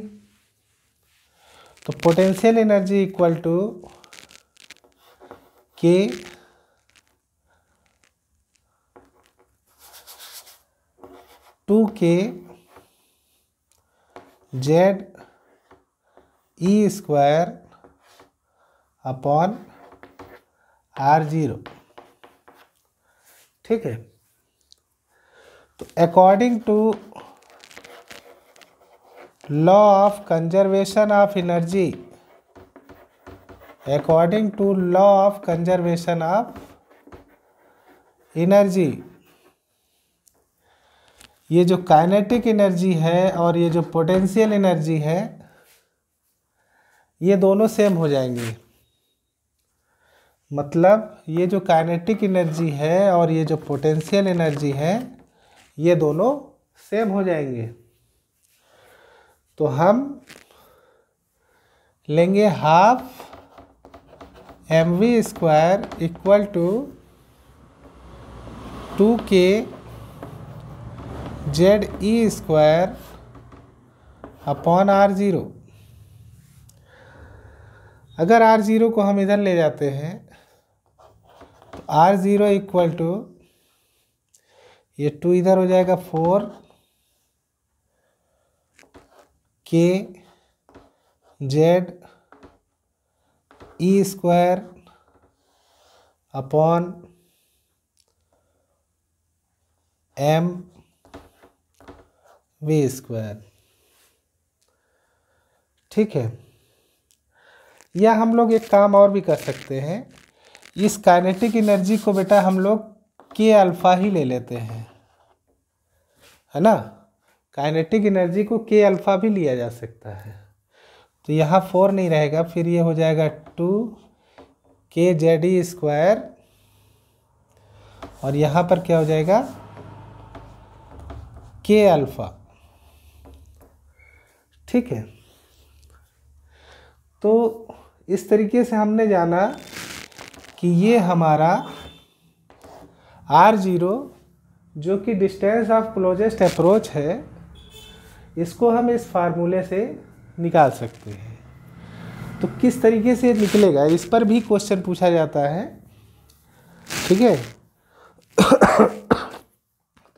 A: तो potential energy equal to k two k Z e² upon r0। ठीक है, तो according to law of conservation of energy, according to law of conservation of energy, ये जो काइनेटिक एनर्जी है और ये जो पोटेंशियल एनर्जी है ये दोनों सेम हो जाएंगे। मतलब ये जो काइनेटिक एनर्जी है और ये जो पोटेंशियल एनर्जी है ये दोनों सेम हो जाएंगे। तो हम लेंगे half mv² equal to 2k ZE² upon R0। अगर R0 को हम इधर ले जाते हैं तो R0 इक्वल टू, ये 2 इधर हो जाएगा 4k ZE² अपॉन mv²। ठीक है। या हम लोग एक काम और भी कर सकते हैं, इस काइनेटिक एनर्जी को बेटा हम लोग के अल्फा ही ले लेते हैं, है ना। काइनेटिक एनर्जी को के अल्फा भी लिया जा सकता है। तो यहाँ 4 नहीं रहेगा, फिर ये हो जाएगा 2k ZE² और यहाँ पर क्या हो जाएगा के अल्फा। ठीक है। तो इस तरीके से हमने जाना कि ये हमारा R0 जो कि डिस्टेंस ऑफ क्लोजेस्ट अप्रोच है, इसको हम इस फार्मूले से निकाल सकते हैं। तो किस तरीके से निकलेगा, इस पर भी क्वेश्चन पूछा जाता है। ठीक है।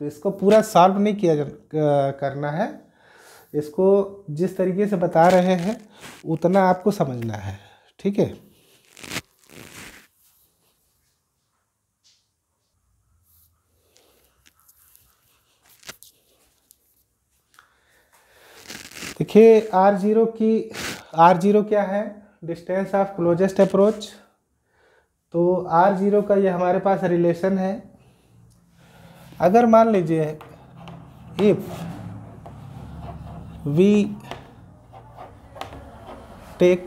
A: तो इसको पूरा सॉल्व नहीं करना है, इसको जिस तरीके से बता रहे हैं उतना आपको समझना है। ठीक है। देखिए R0 क्या है, डिस्टेंस ऑफ क्लोजेस्ट अप्रोच। तो R0 का ये हमारे पास रिलेशन है। अगर मान लीजिए if we take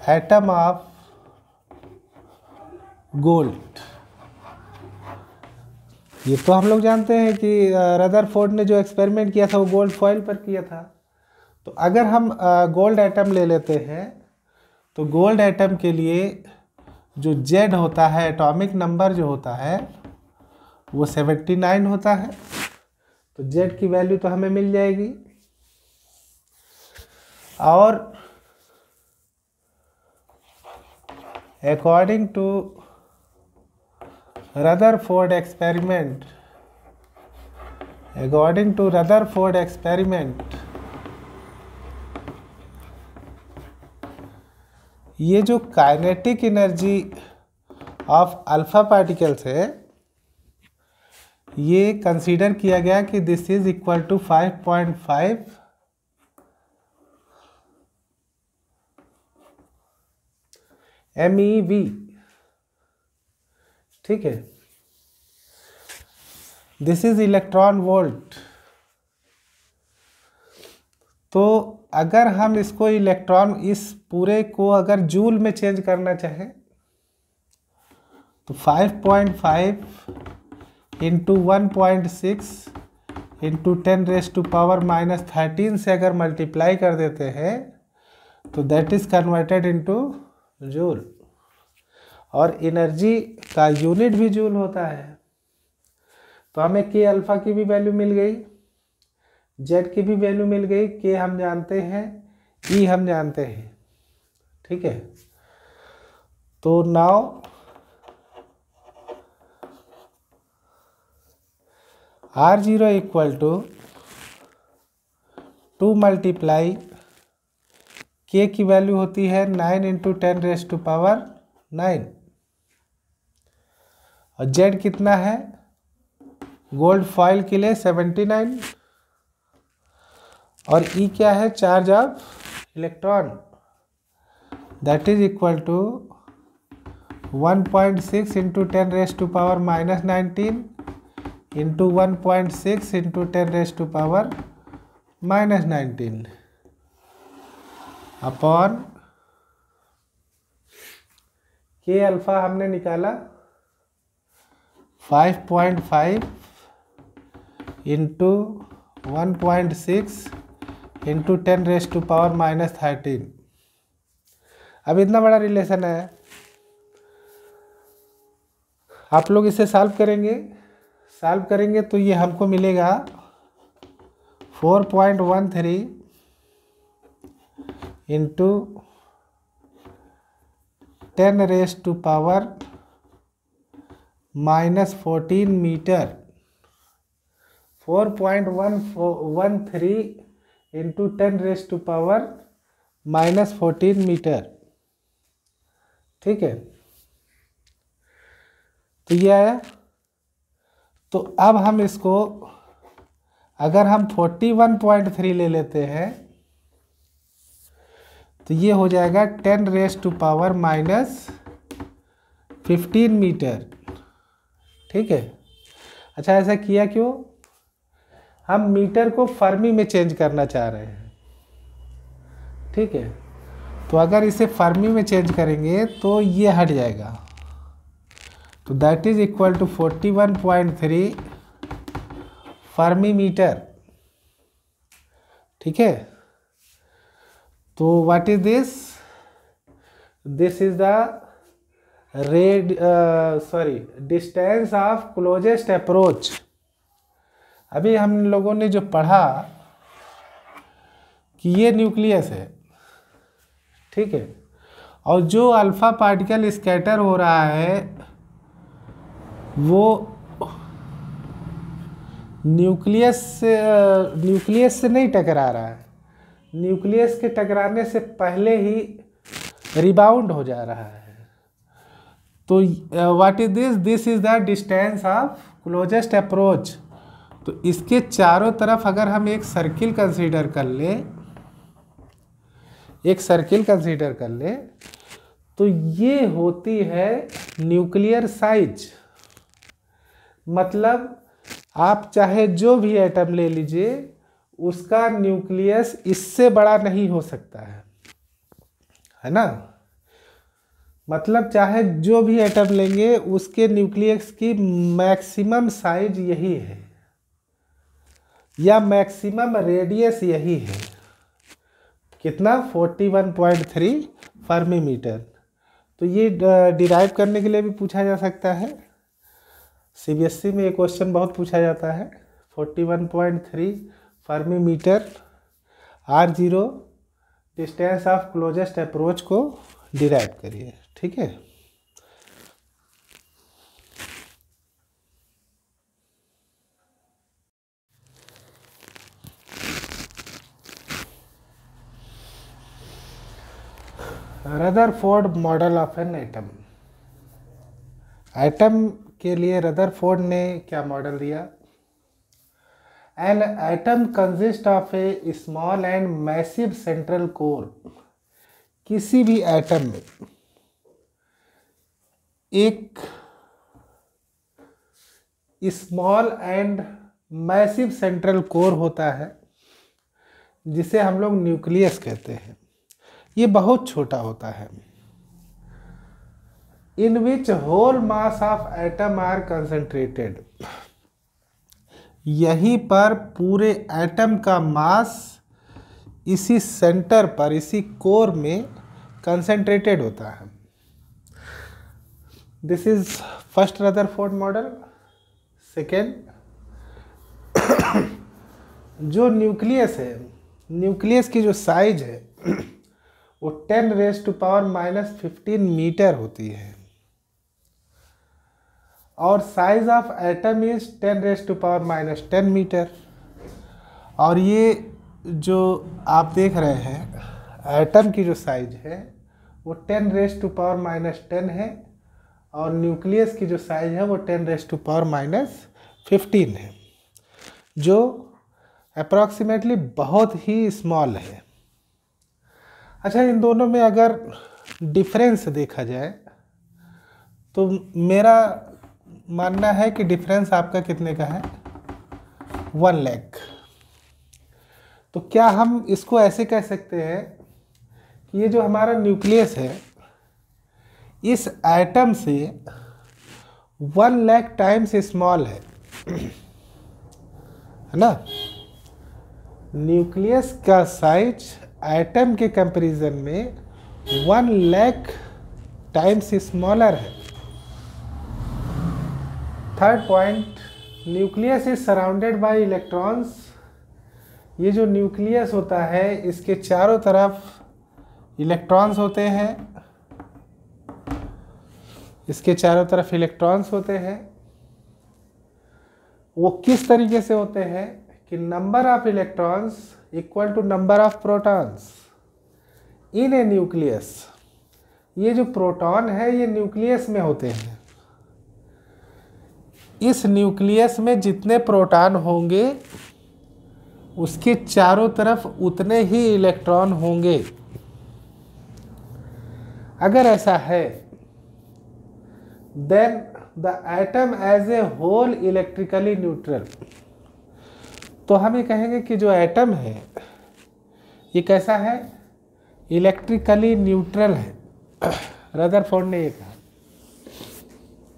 A: atom of gold, ये तो हम लोग जानते हैं कि रदरफोर्ड ने जो एक्सपेरिमेंट किया था वो गोल्ड फॉइल पर किया था। तो अगर हम गोल्ड एटम ले लेते हैं तो गोल्ड एटम के लिए जो Z होता है, एटॉमिक नंबर जो होता है वो 79 होता है। तो Z की वैल्यू तो हमें मिल जाएगी। और अकॉर्डिंग टू रदरफोर्ड एक्सपेरिमेंट, ये जो kinetic energy of alpha particles है, ये कंसीडर किया गया कि this is equal to 5.5 MeV। ठीक है। This is electron volt. तो अगर हम इसको इलेक्ट्रॉन, इस पूरे को अगर जूल में चेंज करना चाहें तो 5.5 इंटू 1.6 इंटू 10⁻⁻13 से अगर मल्टीप्लाई कर देते हैं तो that is converted into joule. और एनर्जी का यूनिट भी जूल होता है। तो हमें के अल्फा की भी वैल्यू मिल गई, जेड की भी वैल्यू मिल गई, के हम जानते हैं, ई हम जानते हैं। ठीक है। तो now R0 equal to 2 multiply के की वैल्यू होती है 9 इंटू 10⁻⁹ और जेड कितना है गोल्ड फॉइल के लिए 79 और ई क्या है charge of electron, that is equal to 1.6 into 10⁻⁻19 into 1.6 into 10⁻⁻19 upon k alpha हमने निकाला 5.5 इंटू 1.6 इंटू 10⁻⁻13। अब इतना बड़ा रिलेशन है, आप लोग इसे सॉल्व करेंगे तो ये हमको मिलेगा 4.13 इंटू 10⁻⁻14 मीटर। 4.13 into 10⁻⁻14 metre. ठीक है, तो ये आया। तो अब हम इसको अगर हम 41.3 ले लेते हैं तो ये हो जाएगा 10⁻⁻15 मीटर। ठीक है, अच्छा ऐसा किया क्यों? हम मीटर को फर्मी में चेंज करना चाह रहे हैं। ठीक है, तो अगर इसे फर्मी में चेंज करेंगे तो ये हट जाएगा, तो that is equal to 41.3 fermi metre. ठीक है, तो what is this? This is the distance of closest approach. अभी हम लोगों ने जो पढ़ा कि ये न्यूक्लियस है। ठीक है, और जो अल्फा पार्टिकल स्कैटर हो रहा है वो न्यूक्लियस से नहीं टकरा रहा है, न्यूक्लियस के टकराने से पहले ही रिबाउंड हो जा रहा है। तो what is this? This is the distance of closest approach. तो इसके चारों तरफ अगर हम एक सर्किल कंसीडर कर ले, तो ये होती है न्यूक्लियर साइज। मतलब आप चाहे जो भी एटम ले लीजिए, उसका न्यूक्लियस इससे बड़ा नहीं हो सकता है ना। मतलब चाहे जो भी एटम लेंगे उसके न्यूक्लियस की मैक्सिमम साइज यही है या मैक्सिमम रेडियस यही है। कितना? 41.3 फर्मी मीटर। तो ये डिराइव करने के लिए भी पूछा जा सकता है। सीबीएसई में ये क्वेश्चन बहुत पूछा जाता है। 41.3 fermi metre R0 distance of closest approach को डिराइव करिए। ठीक है, Rutherford model of an atom. Atom के लिए रदरफोर्ड ने क्या मॉडल दिया? An atom consist of a small and massive central core. किसी भी एटम में एक small and massive central core होता है जिसे हम लोग न्यूक्लियस कहते हैं। ये बहुत छोटा होता है। In which whole mass of atom are concentrated. यहीं पर पूरे एटम का मास इसी सेंटर पर, इसी कोर में कंसंट्रेटेड होता है। This is first Rutherford model. Second, जो न्यूक्लियस है, न्यूक्लियस की जो साइज है वो 10⁻⁻15 मीटर होती है और size of atom is 10⁻⁻10 metre. और ये जो आप देख रहे हैं एटम की जो साइज है वो 10⁻⁻10 है और न्यूक्लियस की जो साइज है वो 10⁻⁻15 है, जो अप्रॉक्सीमेटली बहुत ही स्मॉल है। अच्छा, इन दोनों में अगर डिफरेंस देखा जाए तो मेरा मानना है कि डिफरेंस आपका कितने का है? 1 लाख। तो क्या हम इसको ऐसे कह सकते हैं कि ये जो हमारा न्यूक्लियस है इस एटम से 1 लाख टाइम्स स्मॉल है ना। न्यूक्लियस का साइज एटम के कंपैरिजन में 1 लाख टाइम्स स्मॉलर है। Third point, nucleus is surrounded by electrons. ये जो न्यूक्लियस होता है इसके चारों तरफ इलेक्ट्रॉन्स होते हैं, इसके चारों तरफ इलेक्ट्रॉन्स होते हैं। वो किस तरीके से होते हैं कि number of electrons equal to number of protons in a nucleus. ये जो प्रोटॉन है ये न्यूक्लियस में होते हैं। इस न्यूक्लियस में जितने प्रोटॉन होंगे उसके चारों तरफ उतने ही इलेक्ट्रॉन होंगे। अगर ऐसा है then the atom as a whole electrically neutral. तो हम ये कहेंगे कि जो एटम है ये कैसा है, इलेक्ट्रिकली न्यूट्रल है। रदरफोर्ड ने ये कहा।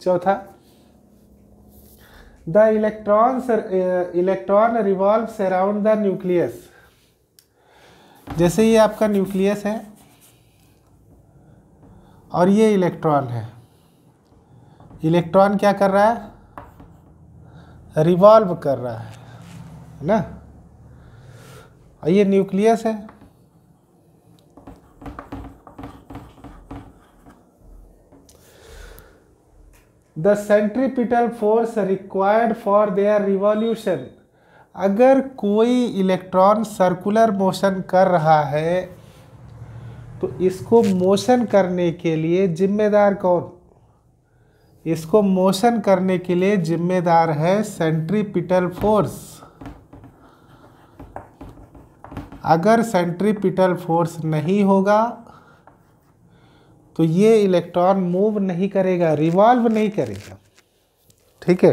A: चौथा, the electron revolves around the nucleus. जैसे ये आपका न्यूक्लियस है और ये इलेक्ट्रॉन है। इलेक्ट्रॉन क्या कर रहा है, रिवॉल्व कर रहा है ना। और ये न्यूक्लियस है। The centripetal force required for their revolution. अगर कोई इलेक्ट्रॉन सर्कुलर मोशन कर रहा है तो इसको मोशन करने के लिए जिम्मेदार कौन, इसको मोशन करने के लिए जिम्मेदार है सेंट्रीपिटल फोर्स। अगर सेंट्रीपिटल फोर्स नहीं होगा तो ये इलेक्ट्रॉन मूव नहीं करेगा, रिवॉल्व नहीं करेगा। ठीक है,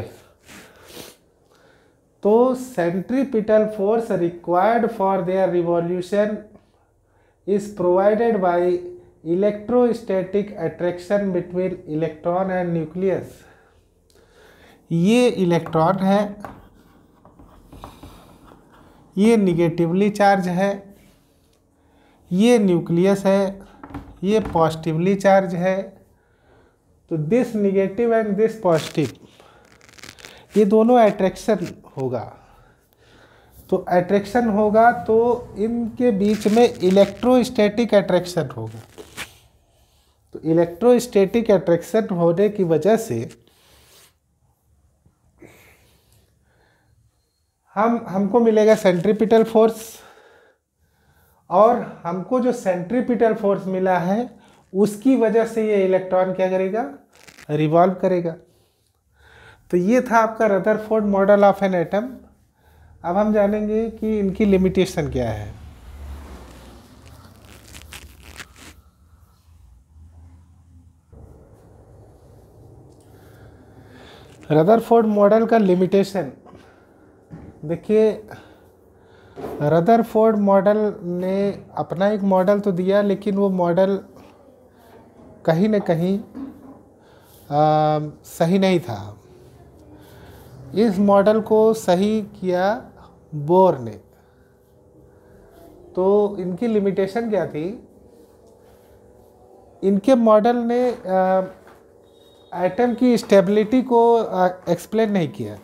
A: तो centripetal force required for their revolution is provided by electrostatic attraction between electron and nucleus. ये इलेक्ट्रॉन है, ये निगेटिवली चार्ज है, ये न्यूक्लियस है, ये पॉजिटिवली चार्ज है। तो this negative and this positive, ये दोनों अट्रैक्शन होगा। तो अट्रैक्शन होगा तो इनके बीच में इलेक्ट्रोस्टैटिक अट्रैक्शन होगा। तो इलेक्ट्रोस्टैटिक अट्रैक्शन होने की वजह से हमको मिलेगा सेंट्रीपिटल फोर्स, और हमको जो सेंट्रीपिटल फोर्स मिला है उसकी वजह से ये इलेक्ट्रॉन क्या करेगा, रिवॉल्व करेगा। तो ये था आपका Rutherford model of an atom. अब हम जानेंगे कि इनकी लिमिटेशन क्या है। रदरफोर्ड मॉडल का लिमिटेशन देखिए, रदरफोर्ड मॉडल ने अपना एक मॉडल तो दिया लेकिन वो मॉडल कहीं न कहीं सही नहीं था। इस मॉडल को सही किया बोर ने। तो इनकी लिमिटेशन क्या थी, इनके मॉडल ने एटम की स्टेबिलिटी को एक्सप्लेन नहीं किया।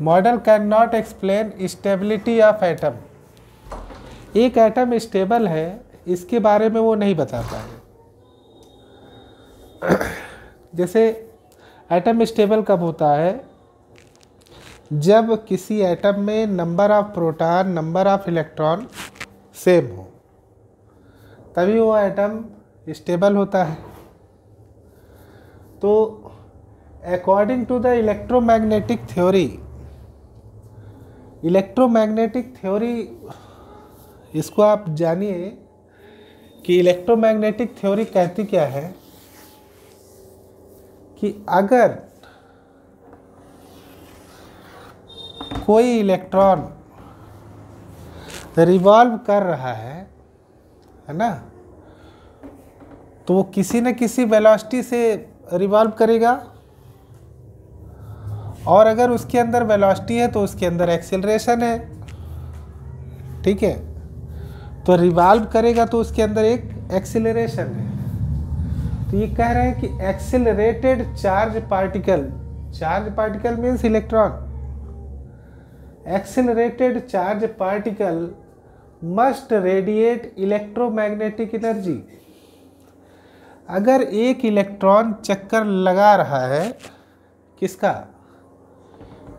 A: Model can not explain stability of atom. एक एटम स्टेबल है इसके बारे में वो नहीं बता पाए। जैसे एटम स्टेबल कब होता है, जब किसी एटम में number of proton number of electron same हो, तभी वो एटम स्टेबल होता है। तो according to the electromagnetic theory, electromagnetic theory इसको आप जानिए कि इलेक्ट्रोमैग्नेटिक थ्योरी कहती क्या है कि अगर कोई इलेक्ट्रॉन रिवॉल्व कर रहा है ना, तो वो किसी न किसी वेलोसिटी से रिवॉल्व करेगा, और अगर उसके अंदर वेलोसिटी है तो उसके अंदर एक्सेलरेशन है। ठीक है, तो रिवॉल्व करेगा तो उसके अंदर एक एक्सिलरेशन है। तो ये कह रहे हैं कि accelerated charge particle means electron, accelerated charge particle must radiate electromagnetic energy. अगर एक इलेक्ट्रॉन चक्कर लगा रहा है किसका,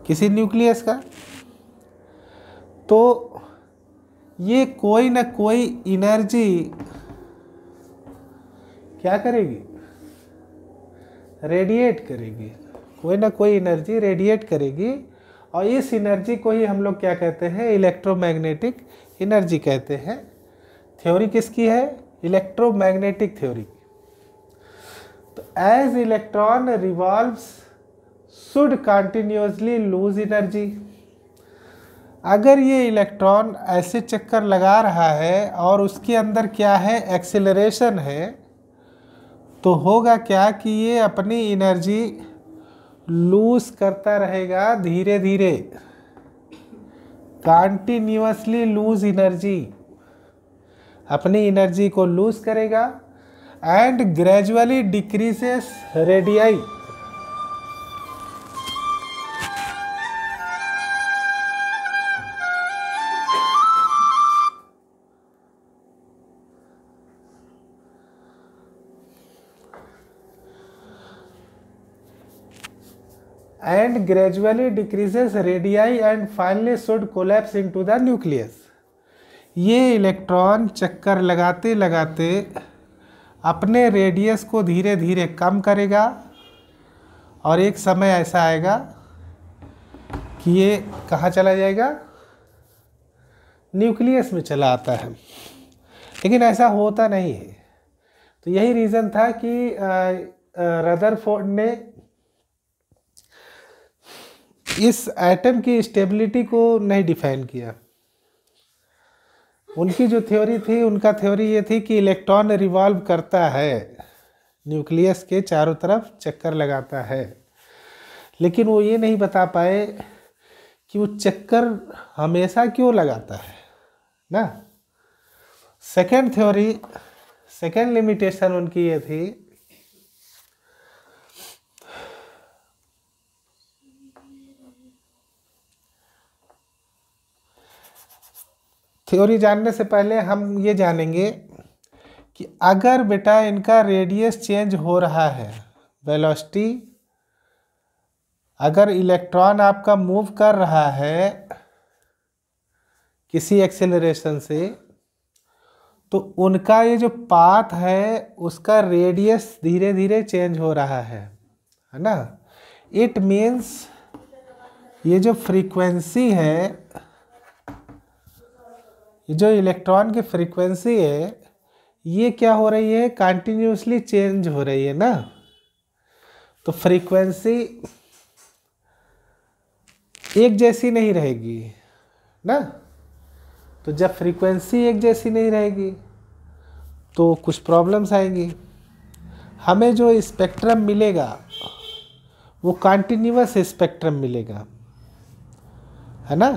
A: किसी न्यूक्लियस का, तो ये कोई ना कोई एनर्जी क्या करेगी, रेडिएट करेगी, कोई ना कोई एनर्जी रेडिएट करेगी। और इस एनर्जी को ही हम लोग क्या कहते हैं, इलेक्ट्रोमैग्नेटिक एनर्जी कहते हैं। थ्योरी किसकी है, इलेक्ट्रोमैग्नेटिक थ्योरी। तो as electron revolves should continuously lose energy. अगर ये इलेक्ट्रॉन ऐसे चक्कर लगा रहा है और उसके अंदर क्या है, एक्सेलरेशन है, तो होगा क्या कि ये अपनी एनर्जी लूज करता रहेगा, धीरे धीरे कंटिन्यूअसली लूज एनर्जी, अपनी एनर्जी को लूज करेगा and gradually decreases radii. and gradually decreases radii and finally should collapse into the nucleus। ये इलेक्ट्रॉन चक्कर लगाते लगाते अपने रेडियस को धीरे धीरे कम करेगा और एक समय ऐसा आएगा कि ये कहाँ चला जाएगा, न्यूक्लियस में चला आता है। लेकिन ऐसा होता नहीं है। तो यही रीज़न था कि रदरफोर्ड ने इस एटम की स्टेबिलिटी को नहीं डिफाइन किया। उनकी जो थ्योरी थी, उनका थ्योरी ये थी कि इलेक्ट्रॉन रिवॉल्व करता है, न्यूक्लियस के चारों तरफ चक्कर लगाता है, लेकिन वो ये नहीं बता पाए कि वो चक्कर हमेशा क्यों लगाता है ना। सेकेंड थ्योरी, सेकेंड लिमिटेशन उनकी ये थी थ्योरी जानने से पहले हम ये जानेंगे कि अगर बेटा इनका रेडियस चेंज हो रहा है, वेलोसिटी, अगर इलेक्ट्रॉन आपका मूव कर रहा है किसी एक्सेलरेशन से, तो उनका ये जो पाथ है उसका रेडियस धीरे धीरे चेंज हो रहा है ना। इट मीन्स ये जो फ्रीक्वेंसी है, जो इलेक्ट्रॉन की फ्रीक्वेंसी है, ये क्या हो रही है, कंटिन्यूसली चेंज हो रही है ना। तो फ्रीक्वेंसी एक जैसी नहीं रहेगी ना। तो जब फ्रीक्वेंसी एक जैसी नहीं रहेगी तो कुछ प्रॉब्लम्स आएंगी। हमें जो स्पेक्ट्रम मिलेगा वो कंटिन्यूअस स्पेक्ट्रम मिलेगा, है ना।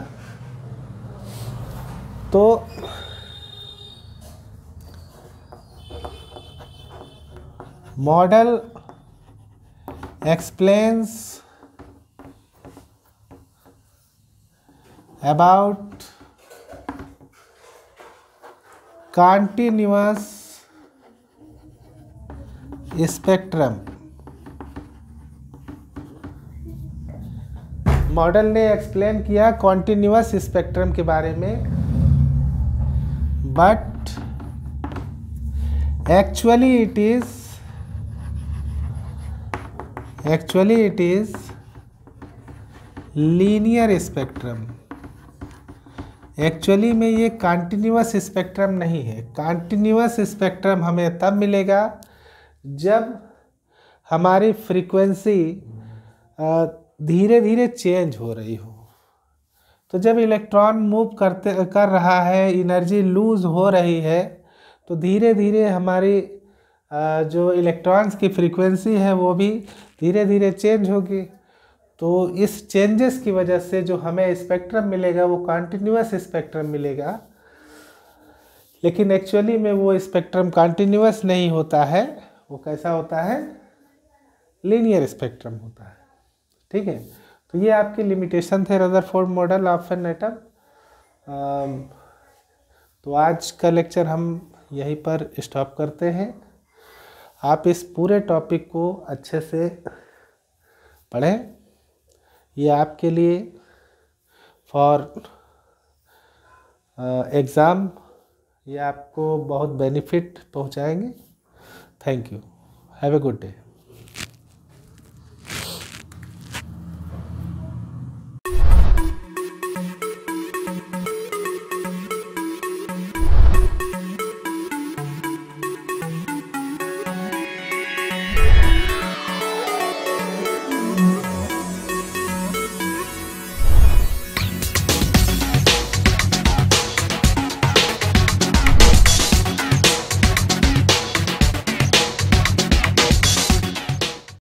A: तो model explains about continuous spectrum। Model ने एक्सप्लेन किया कॉन्टिन्यूअस स्पेक्ट्रम के बारे में, but actually it is linear spectrum. Actually में ये कंटिन्यूअस स्पेक्ट्रम नहीं है। कंटिन्यूअस स्पेक्ट्रम हमें तब मिलेगा जब हमारी फ्रीक्वेंसी धीरे धीरे चेंज हो रही हो। तो जब इलेक्ट्रॉन मूव कर रहा है, एनर्जी लूज हो रही है, तो धीरे धीरे हमारी जो इलेक्ट्रॉन्स की फ्रीक्वेंसी है वो भी धीरे धीरे चेंज होगी। तो इस चेंजेस की वजह से जो हमें स्पेक्ट्रम मिलेगा वो कंटिन्यूअस स्पेक्ट्रम मिलेगा। लेकिन एक्चुअली में वो स्पेक्ट्रम कंटिन्यूअस नहीं होता है, वो कैसा होता है, लीनियर स्पेक्ट्रम होता है। ठीक है, तो ये आपके लिमिटेशन थे Rutherford model of an atom. तो आज का लेक्चर हम यहीं पर स्टॉप करते हैं। आप इस पूरे टॉपिक को अच्छे से पढ़ें, ये आपके लिए फॉर एग्ज़ाम ये आपको बहुत बेनिफिट पहुंचाएंगे। Thank you, have a good day.